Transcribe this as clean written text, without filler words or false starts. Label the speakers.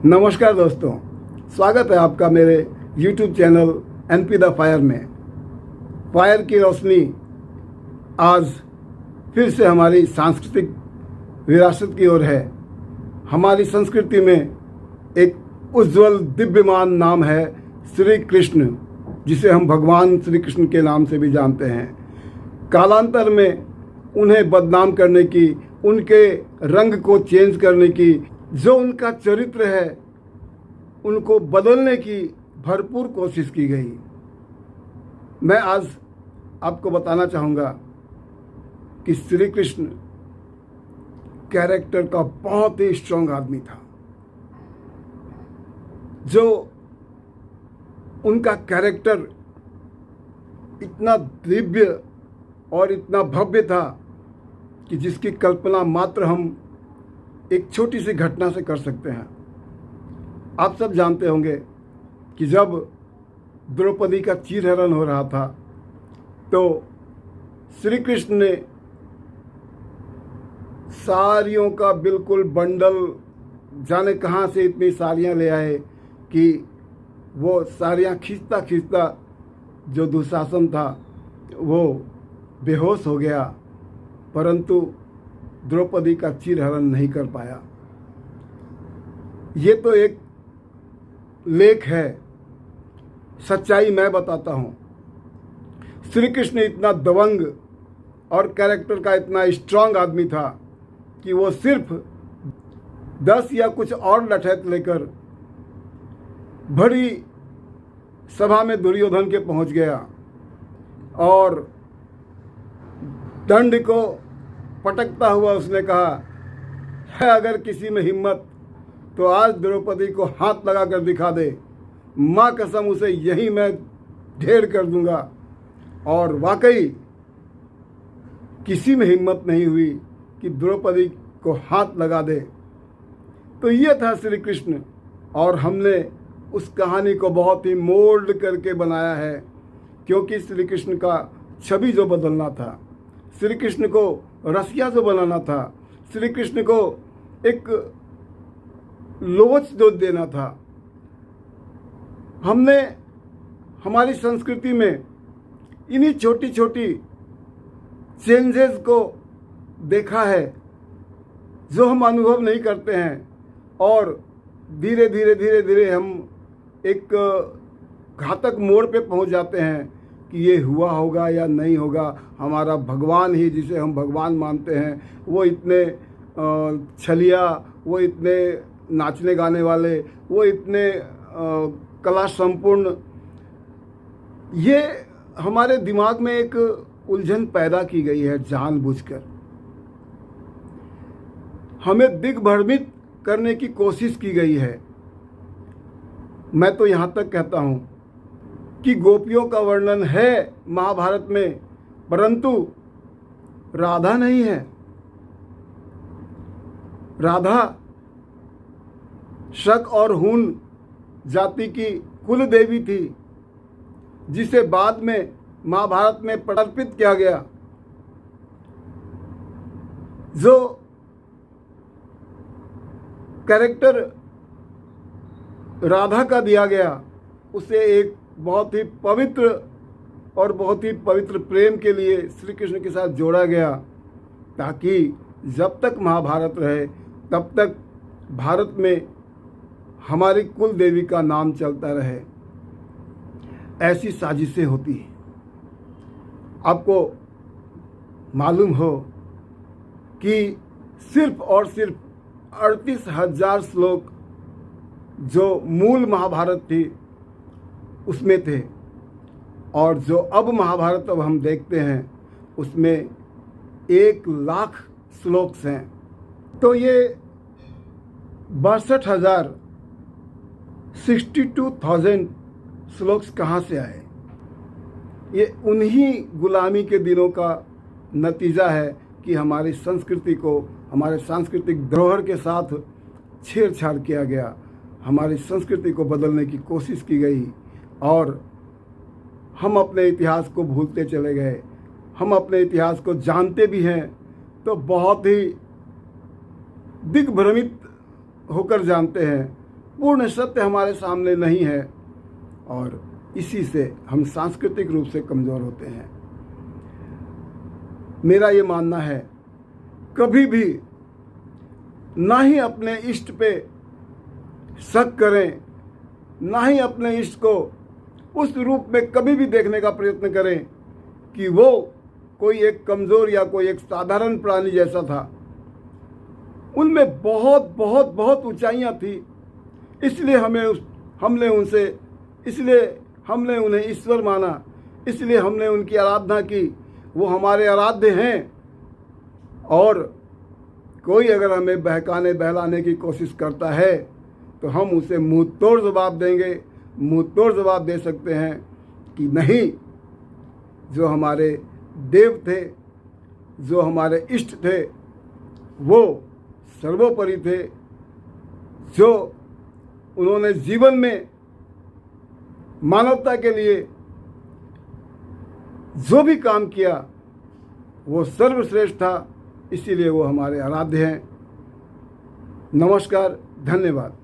Speaker 1: नमस्कार दोस्तों, स्वागत है आपका मेरे YouTube channel NP the fire में। फायर की रोशनी आज फिर से हमारी सांस्कृतिक विरासत की ओर है। हमारी संस्कृति में एक उज्जवल दिव्यमान नाम है श्री कृष्ण, जिसे हम भगवान श्री कृष्ण के नाम से भी जानते हैं। कालांतर में उन्हें बदनाम करने की, उनके रंग को चेंज करने की, जो उनका चरित्र है उनको बदलने की भरपूर कोशिश की गई। मैं आज आपको बताना चाहूँगा कि श्री कृष्ण कैरेक्टर का बहुत ही स्ट्रांग आदमी था। जो उनका कैरेक्टर इतना दिव्य और इतना भव्य था कि जिसकी कल्पना मात्र हम एक छोटी सी घटना से कर सकते हैं। आप सब जानते होंगे कि जब द्रौपदी का चीरहरण हो रहा था तो श्री कृष्ण ने साड़ियों का बिल्कुल बंडल, जाने कहाँ से इतनी साड़ियाँ ले आए कि वो साड़ियाँ खींचता खींचता जो दुशासन था वो बेहोश हो गया, परंतु द्रौपदी का चीरहरण नहीं कर पाया। ये तो एक लेख है, सच्चाई मैं बताता हूँ। श्री कृष्ण इतना दबंग और कैरेक्टर का इतना स्ट्रांग आदमी था कि वो सिर्फ 10 या कुछ और लठैत लेकर बड़ी सभा में दुर्योधन के पहुँच गया और दंड को पटकता हुआ उसने कहा, है अगर किसी में हिम्मत तो आज द्रौपदी को हाथ लगा कर दिखा दे, माँ कसम उसे यही मैं ढेर कर दूंगा। और वाकई किसी में हिम्मत नहीं हुई कि द्रौपदी को हाथ लगा दे। तो ये था श्री कृष्ण, और हमने उस कहानी को बहुत ही मोल्ड करके बनाया है, क्योंकि श्री कृष्ण का छवि जो बदलना था, श्री कृष्ण को रसिया जो बनाना था, श्री कृष्ण को एक लोच जो देना था, हमने हमारी संस्कृति में इन्हीं छोटी छोटी चेंजेस को देखा है जो हम अनुभव नहीं करते हैं, और धीरे धीरे हम एक घातक मोड़ पे पहुंच जाते हैं कि ये हुआ होगा या नहीं होगा। हमारा भगवान ही, जिसे हम भगवान मानते हैं, वो इतने छलिया, वो इतने नाचने गाने वाले, वो इतने कला संपूर्ण, ये हमारे दिमाग में एक उलझन पैदा की गई है जानबूझकर। हमें दिग्भ्रमित करने की कोशिश की गई है। मैं तो यहाँ तक कहता हूँ कि गोपियों का वर्णन है महाभारत में, परंतु राधा नहीं है। राधा शक और हून जाति की कुल देवी थी, जिसे बाद में महाभारत में प्रकल्पित किया गया। जो कैरेक्टर राधा का दिया गया उसे एक बहुत ही पवित्र और बहुत ही पवित्र प्रेम के लिए श्री कृष्ण के साथ जोड़ा गया, ताकि जब तक महाभारत रहे तब तक भारत में हमारी कुल देवी का नाम चलता रहे। ऐसी साजिशें होती हैं। आपको मालूम हो कि सिर्फ और सिर्फ 38,000 श्लोक जो मूल महाभारत थी उसमें थे, और जो अब महाभारत अब हम देखते हैं उसमें 1,00,000 श्लोक हैं। तो ये 62,000 श्लोक्स कहाँ से आए? ये उन्हीं गुलामी के दिनों का नतीजा है कि हमारी संस्कृति को, हमारे सांस्कृतिक धरोहर के साथ छेड़छाड़ किया गया, हमारी संस्कृति को बदलने की कोशिश की गई, और हम अपने इतिहास को भूलते चले गए। हम अपने इतिहास को जानते भी हैं तो बहुत ही दिग्भ्रमित होकर जानते हैं पूर्ण सत्य हमारे सामने नहीं है और इसी से हम सांस्कृतिक रूप से कमज़ोर होते हैं। मेरा ये मानना है, कभी भी ना ही अपने इष्ट पे शक करें, ना ही अपने इष्ट को उस रूप में कभी भी देखने का प्रयत्न करें कि वो कोई एक कमज़ोर या कोई एक साधारण प्राणी जैसा था। उनमें बहुत बहुत बहुत ऊंचाइयां थी, इसलिए हमने उन्हें ईश्वर माना, इसलिए हमने उनकी आराधना की। वो हमारे आराध्य हैं और कोई अगर हमें बहकाने बहलाने की कोशिश करता है तो हम उसे मुंह तोड़ जवाब देंगे, मुंह तोड़ जवाब दे सकते हैं कि नहीं, जो हमारे देव थे, जो हमारे इष्ट थे, वो सर्वोपरि थे। जो उन्होंने जीवन में मानवता के लिए जो भी काम किया वो सर्वश्रेष्ठ था, इसीलिए वो हमारे आराध्य हैं। नमस्कार, धन्यवाद।